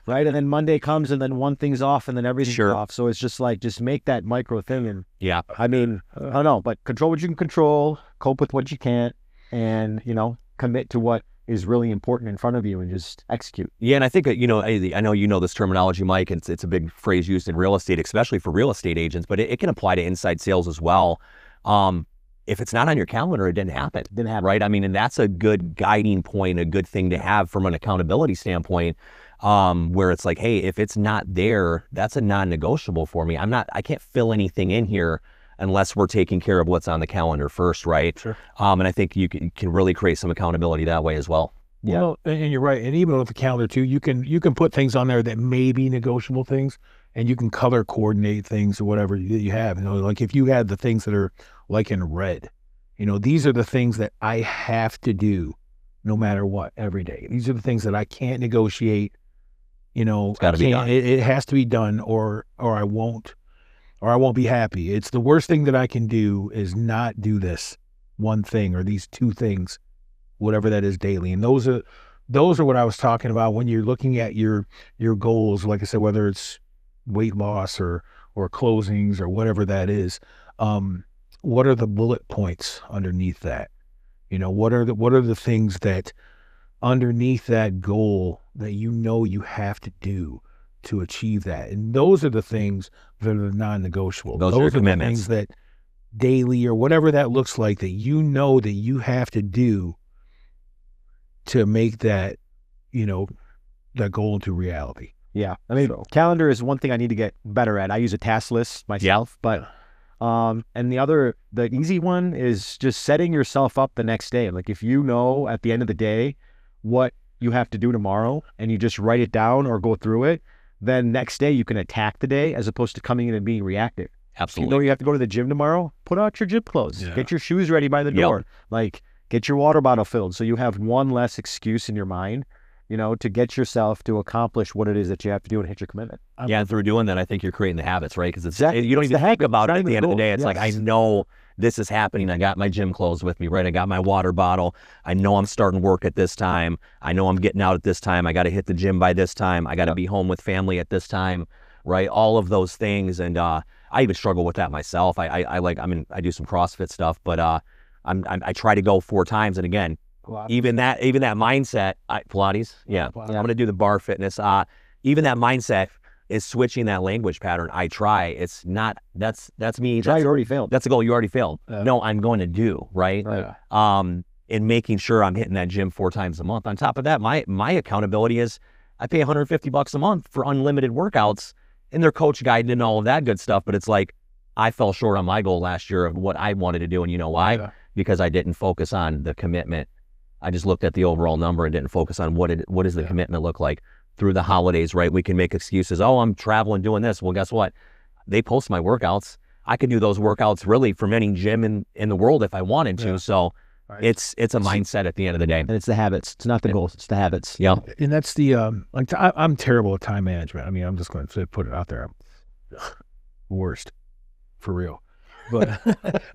right? And then Monday comes, and then one thing's off, and then everything's Sure. off. So it's just like, just make that micro thing. And Yeah. I mean, I don't know, but control what you can control, cope with what you can't, and, you know, commit to what is really important in front of you and just execute. Yeah, and I think, you know, I know you know this terminology, Mike, and it's a big phrase used in real estate, especially for real estate agents, but it can apply to inside sales as well. If it's not on your calendar, it didn't happen. Right? I mean, and that's a good guiding point, a good thing to have from an accountability standpoint, where it's like, hey, if it's not there, that's a non-negotiable for me. I can't fill anything in here unless we're taking care of what's on the calendar first, right? Sure. And I think you can really create some accountability that way as well. Yeah. Well, and you're right. And even with the calendar too, you can put things on there that may be negotiable things, and you can color coordinate things or whatever you have. You know, like if you had the things that are like in red, you know, these are the things that I have to do no matter what every day. These are the things that I can't negotiate. You know, It's gotta be done. It has to be done, or I won't be happy. It's the worst thing that I can do is not do this one thing or these two things, whatever that is daily. And those are what I was talking about when you're looking at your goals. Like I said, whether it's weight loss or closings or whatever that is, what are the bullet points underneath that? You know, what are the things that underneath that goal that you know you have to do to achieve that? And those are the things that are non-negotiable. Those are your the commitments. things that daily or whatever that looks like that you know that you have to do to make that, you know, that goal into reality. Yeah. I mean, calendar is one thing I need to get better at. I use a task list myself, but and the easy one is just setting yourself up the next day. Like if you know at the end of the day what you have to do tomorrow and you just write it down or go through it, then next day you can attack the day as opposed to coming in and being reactive. Absolutely. You know you have to go to the gym tomorrow, put out your gym clothes, Yeah. get your shoes ready by the door, like get your water bottle filled so you have one less excuse in your mind, you know, to get yourself to accomplish what it is that you have to do and hit your commitment. Yeah, and through doing that, I think you're creating the habits, right? Because Exactly. you don't It's even the think habit. about It's it not at the even end of the the day. goal. It's like, I Yes. know this is happening. I got my gym clothes with me, right? I got my water bottle. I know I'm starting work at this time. I know I'm getting out at this time. I got to hit the gym by this time. I got to be home with family at this time, right? All of those things. And I even struggle with that myself. I do some CrossFit stuff, but I try to go 4 times. And again, even that mindset, Pilates, yeah. I'm going to do the bar fitness. Even that mindset is switching that language pattern. I try. It's not, that's me. Try, you already failed. That's a goal. You already failed. No, I'm going to do, right? Right. And making sure I'm hitting that gym 4 times a month. On top of that, my accountability is I pay $150 a month for unlimited workouts and they're coach guided and all of that good stuff. But it's like, I fell short on my goal last year of what I wanted to do. And you know why? Yeah. Because I didn't focus on the commitment. I just looked at the overall number and didn't focus on what does the commitment look like through the holidays, right? We can make excuses. Oh, I'm traveling doing this. Well, guess what? They post my workouts. I could do those workouts really from any gym in the world if I wanted to. Yeah. So Right. it's a mindset at the end of the day. And it's the habits. It's not the goals. It's the habits. Yeah. And that's the I'm terrible at time management. I mean, I'm just going to put it out there. I'm worst, for real. But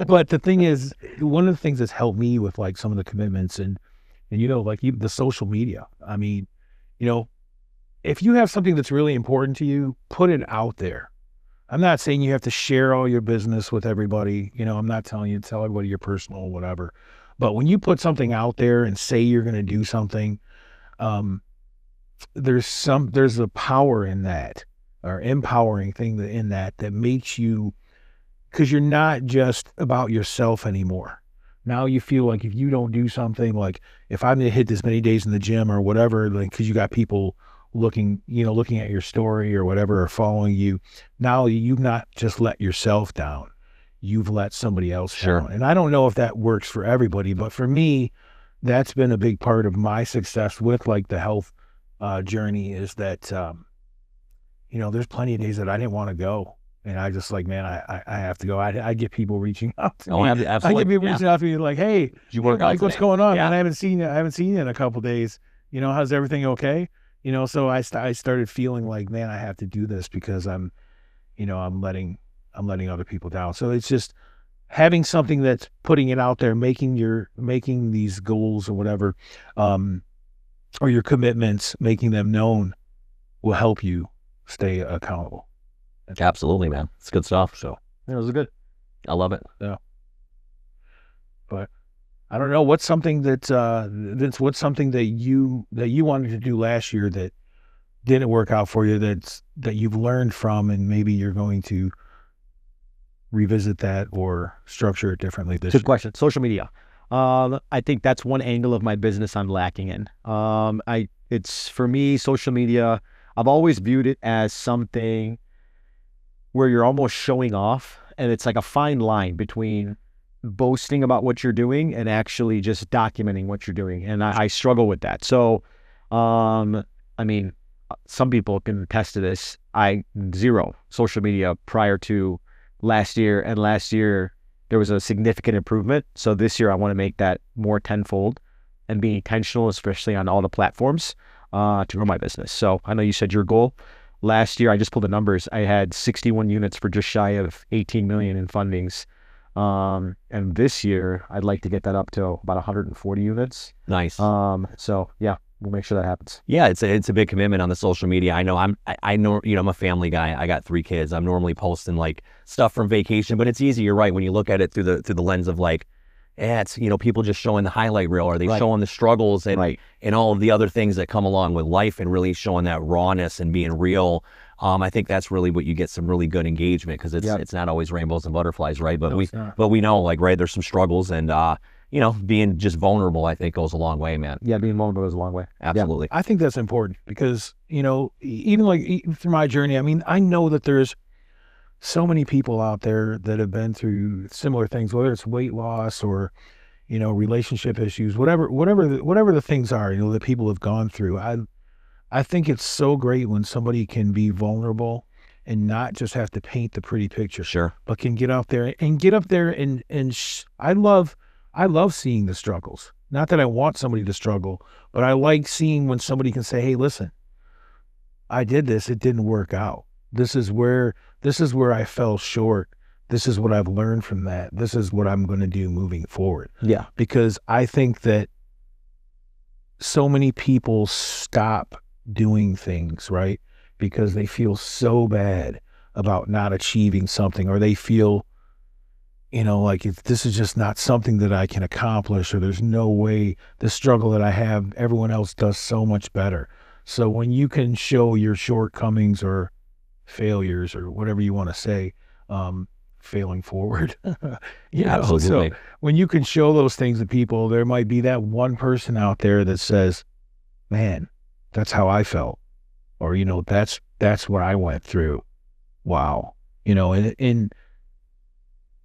but the thing is, one of the things that's helped me with like some of the commitments and you know, like even the social media. I mean, you know, if you have something that's really important to you, put it out there. I'm not saying you have to share all your business with everybody. You know, I'm not telling you to tell everybody your personal or whatever. But when you put something out there and say you're going to do something, there's a power in that, or empowering thing in that makes you, because you're not just about yourself anymore. Now you feel like if you don't do something, like if I'm going to hit this many days in the gym or whatever, like because you got people looking at your story or whatever, or following you, now you've not just let yourself down. You've let somebody else down. And I don't know if that works for everybody, but for me, that's been a big part of my success with like the health journey is that, you know, there's plenty of days that I didn't want to go. And I just like, man, I have to go. I get people reaching out to me. I Absolutely. get people reaching out to me like, hey, Did you work out like, what's today? going on? Yeah. And I haven't seen you in a couple of days. You know, how's everything okay? You know, so I started feeling like, man, I have to do this because I'm letting other people down. So it's just having something that's putting it out there, making these goals or whatever, or your commitments, making them known, will help you stay accountable. Absolutely, man. It's good stuff. So It was good. I love it. but I don't know, what's something that Vince, what's something that you wanted to do last year that didn't work out for you, that you've learned from, and maybe you're going to revisit that or structure it differently this Good year? question. Social media. I think that's one angle of my business I'm lacking in. It's for me, social media, I've always viewed it as something where you're almost showing off, and it's like a fine line between boasting about what you're doing and actually just documenting what you're doing. And I struggle with that. So, I mean, some people can attest to this. Zero social media prior to last year, and last year there was a significant improvement. So this year I want to make that more tenfold and be intentional, especially on all the platforms, to grow my business. So I know you said your goal. Last year, I just pulled the numbers. I had 61 units for just shy of 18 million in fundings. And this year, I'd like to get that up to about 140 units. Nice. So yeah, we'll make sure that happens. Yeah, it's a big commitment on the social media. I know I'm a family guy. I got 3 kids. I'm normally posting like stuff from vacation, but it's easy. You're right when you look at it through the lens of like, it's people just showing the highlight reel, or they showing the struggles and all of the other things that come along with life, and really showing that rawness and being real. I think that's really what you get some really good engagement, because it's not always rainbows and butterflies, right? But we know, like, right, there's some struggles, and being just vulnerable, I think, goes a long way, man. Yeah, being vulnerable goes a long way. Absolutely. I think that's important because, even through my journey, I mean, I know that there's so many people out there that have been through similar things, whether it's weight loss or, relationship issues, whatever the things are, that people have gone through. I think it's so great when somebody can be vulnerable and not just have to paint the pretty picture, Sure, but can get up there and I love seeing the struggles. Not that I want somebody to struggle, but I like seeing when somebody can say, "Hey, listen, I did this. It didn't work out. This is where I fell short. This is what I've learned from that. This is what I'm going to do moving forward." Yeah. Because I think that so many people stop doing things, right? Because they feel so bad about not achieving something, or they feel, like this is just not something that I can accomplish, or there's no way. The struggle that I have, everyone else does so much better. So when you can show your shortcomings or failures or whatever you want to say, failing forward, absolutely. So when you can show those things to people, there might be that one person out there that says, "Man, that's how I felt," or that's what I went through. Wow, and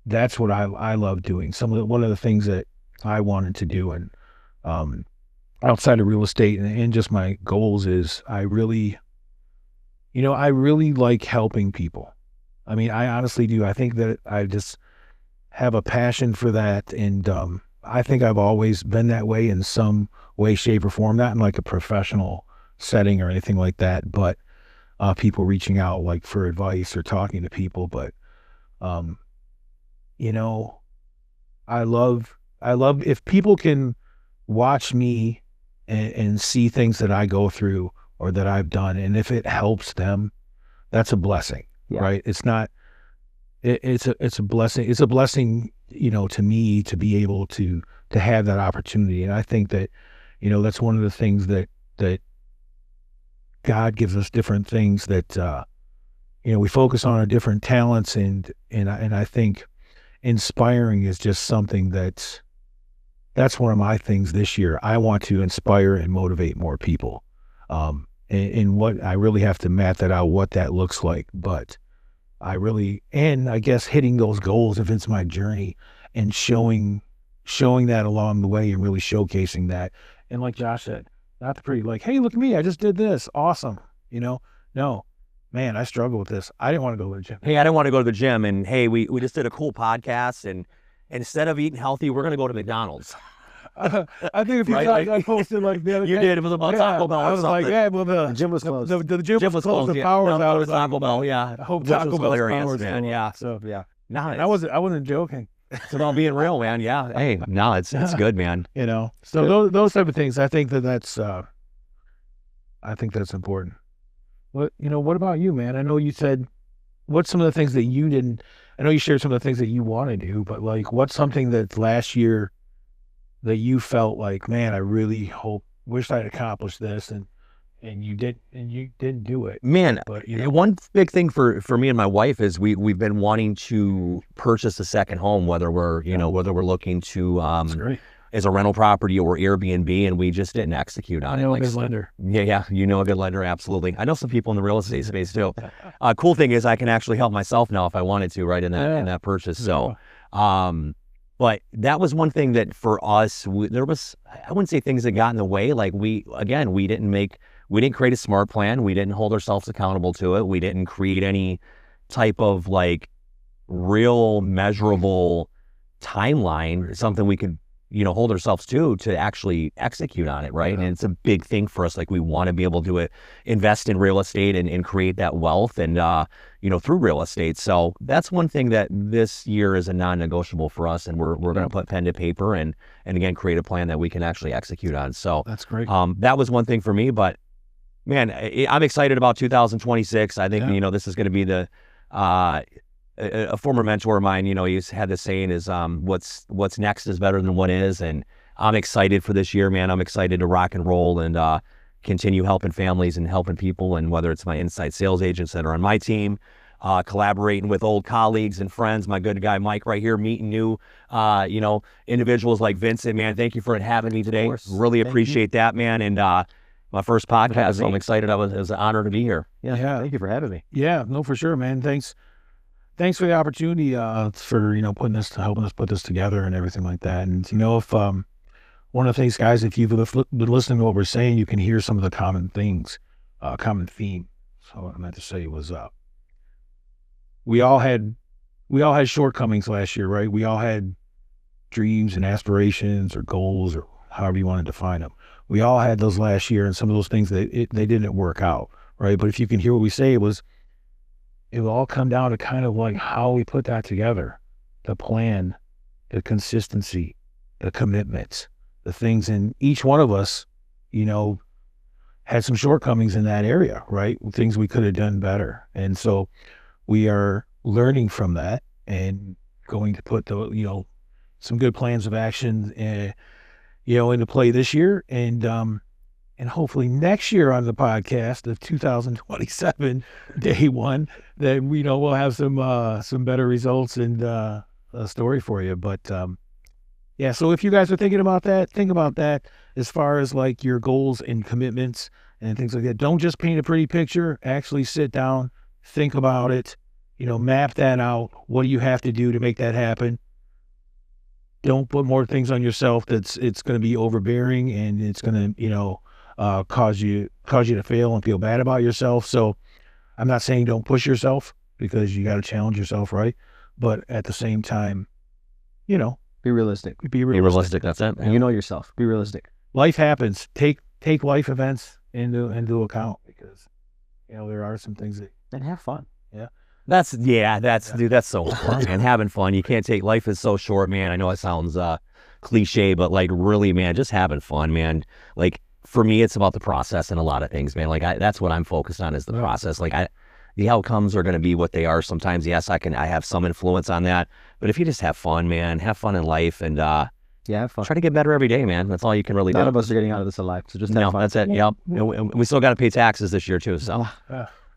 that's what I love doing. One of the things that I wanted to do, and outside of real estate and just my goals, is I really like helping people. I mean, I honestly do. I think that I just have a passion for that, and I think I've always been that way in some way, shape, or form. Not in like a professional setting or anything like that, but people reaching out like for advice or talking to people. But I love if people can watch me and see things that I go through or that I've done, and if it helps them, that's a blessing, right? It's not. It's a blessing. It's a blessing, to me, to be able to have that opportunity. And I think that, that's one of the things that God gives us, different things that we focus on our different talents, and I think inspiring is just something that's one of my things this year. I want to inspire and motivate more people. And what I really have to map that out, what that looks like. But I guess hitting those goals, if it's my journey, and showing that along the way, and really showcasing that. And like Josh said, not the pretty, like, "Hey, look at me, I just did this. Awesome." No, man, I struggle with this. I didn't want to go to the gym. Hey, I didn't want to go to the gym, and hey, we just did a cool podcast, and instead of eating healthy, we're going to go to McDonald's. I think if you I posted like the other You day. did. It was about Taco Bell. I was like, yeah, well, the gym was closed. The gym was closed. The power was out. Taco Bell. Yeah, I hope which Taco was Bell's hilarious, power was man. still Yeah. on. So Yeah. Nice. I wasn't joking. It's about being real, man. Yeah. Hey, no, it's good, man. You know, so those type of things, I think that's important. What about you, man? I know you said, what's some of the things that you didn't, I know you shared some of the things that you want to do, but like, what's something that last year that you felt like, man, I really wish I'd accomplished this, and you didn't do it. Man, But one big thing for me and my wife is we've been wanting to purchase a second home, whether we're looking to that's great. as a rental property or Airbnb, and we just didn't execute on I it. know a good lender. Yeah, you know a good lender, absolutely. I know some people in the real estate space too. Cool thing is I can actually help myself now if I wanted to, right, in that purchase. So, but that was one thing that for us, there was, I wouldn't say things that got in the way. Like we didn't create a smart plan. We didn't hold ourselves accountable to it. We didn't create any type of like real measurable timeline, something we could, hold ourselves to actually execute on it. Right. Yeah. And it's a big thing for us. Like we want to be able to invest in real estate and create that wealth and, through real estate. So that's one thing that this year is a non-negotiable for us. And we're going to put pen to paper and again, create a plan that we can actually execute on. So That's great. that was one thing for me, but man, I'm excited about 2026. I think, this is going to be a former mentor of mine, he's had this saying is, what's next is better than what is. And I'm excited for this year, man. I'm excited to rock and roll and, continue helping families and helping people. And whether it's my inside sales agents that are on my team, collaborating with old colleagues and friends, my good guy, Mike right here, meeting new, individuals like Vincent, man. Thank you for having me today. Really appreciate that, man. And, my first podcast, so I'm excited. It was an honor to be here. Yeah. Thank you for having me. Yeah, no, for sure, man. Thanks for the opportunity, for, helping us put this together and everything like that. And, if, one of the things, guys, if you've been listening to what we're saying, you can hear some of the common things, common theme. So what I meant to say was, we all had shortcomings last year, right? We all had dreams and aspirations or goals or however you want to define them. We all had those last year, and some of those things they didn't work out, right? But if you can hear what we say, it will all come down to kind of like how we put that together, the plan, the consistency, the commitments, the things. And each one of us, had some shortcomings in that area, right? Things we could have done better. And so we are learning from that and going to put some good plans of action, into play this year. And hopefully next year on the podcast of 2027, day one, then we'll have some better results and a story for you. But yeah, so if you guys are thinking about that, think about that as far as like your goals and commitments and things like that. Don't just paint a pretty picture. Actually sit down, think about it, map that out. What do you have to do to make that happen? Don't put more things on yourself it's going to be overbearing and it's going to, cause you to fail and feel bad about yourself. So I'm not saying don't push yourself, because you got to challenge yourself, right? But at the same time, be realistic. Be realistic. That's it. And you know yourself. Be realistic. Life happens. Take life events into account, because there are some things that, And have fun. Yeah. Dude, that's so fun, man. Having fun. You can't take, life is so short, man. I know it sounds cliche, but like really, man, just having fun, man. Like for me, it's about the process and a lot of things, man. Like that's what I'm focused on, is the process. Like the outcomes are going to be what they are. Sometimes, yes, I have some influence on that, but if you just have fun, man, have fun in life and, have fun. Try to get better every day, man. That's all you can really do. None of us are getting out of this alive, so just have fun. That's it. Yep. And we still got to pay taxes this year too. So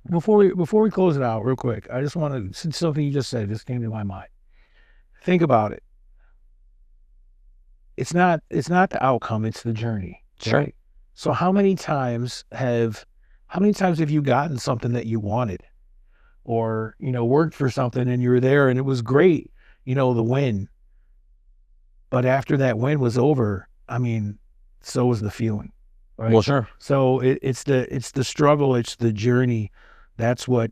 before we close it out real quick, I just want to, since something you just said just came to my mind. Think about it. It's not the outcome, it's the journey. Sure. Right? So how many times have you gotten something that you wanted, or, worked for something and you were there and it was great, the win. But after that win was over, so was the feeling. Right? Well, sure. So it's the struggle, it's the journey. That's what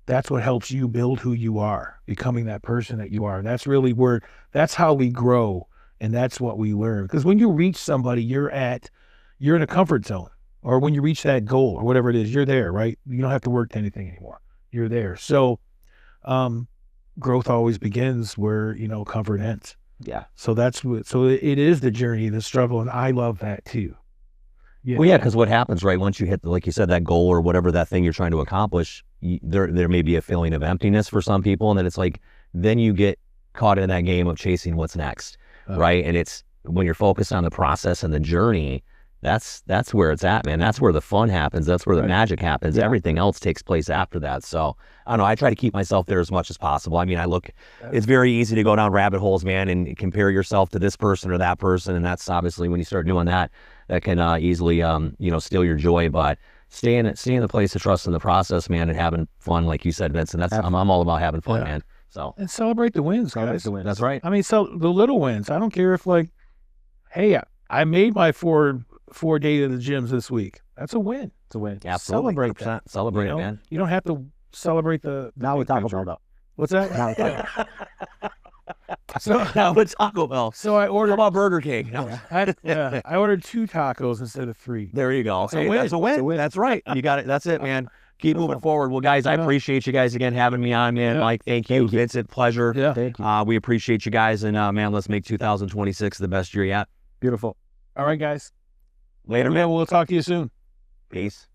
helps you build who you are, becoming that person that you are. That's really that's how we grow, and that's what we learn. Because when you reach somebody, you're in a comfort zone, or when you reach that goal or whatever it is, you're there, right? You don't have to work to anything anymore. You're there. So, growth always begins where, comfort ends. Yeah. So it is the journey, the struggle, and I love that too. Yeah. Well, yeah, because what happens, right? Once you hit, like you said, that goal or whatever that thing you're trying to accomplish, there may be a feeling of emptiness for some people, and then it's like, then you get caught in that game of chasing what's next, right? And it's when you're focused on the process and the journey, that's where it's at, man. That's where the fun happens. That's where the magic happens. Everything else takes place after that. So I don't know. I try to keep myself there as much as possible. I mean, it's very easy to go down rabbit holes, man, and compare yourself to this person or that person. And that's obviously when you start doing that, that can easily, steal your joy. But stay in the place of trust in the process, man, and having fun, like you said, Vince. And I'm all about having fun, man. So And celebrate the wins, guys. that's right. I mean, so the little wins. I don't care if hey, I made my four day to the gyms this week. That's a win. It's a win. Absolutely. Celebrate that. Celebrate it, man. You don't have to celebrate the Now we're Taco Bell, though. What's that? Now we're Taco Bell. So Now it's Taco Bell. so I How ordered about Burger King? No. I ordered 2 tacos instead of 3. There you go. a win. That's a win. It's a win. That's right. You got it. That's it, man. Keep moving forward. Well, guys, I appreciate you guys again having me on, man. Yeah. Mike, thank you. Vincent, pleasure. Yeah. Thank you. We appreciate you guys. And, man, let's make 2026 the best year yet. Beautiful. All right, guys. Later, man. Man, we'll talk to you soon. Peace.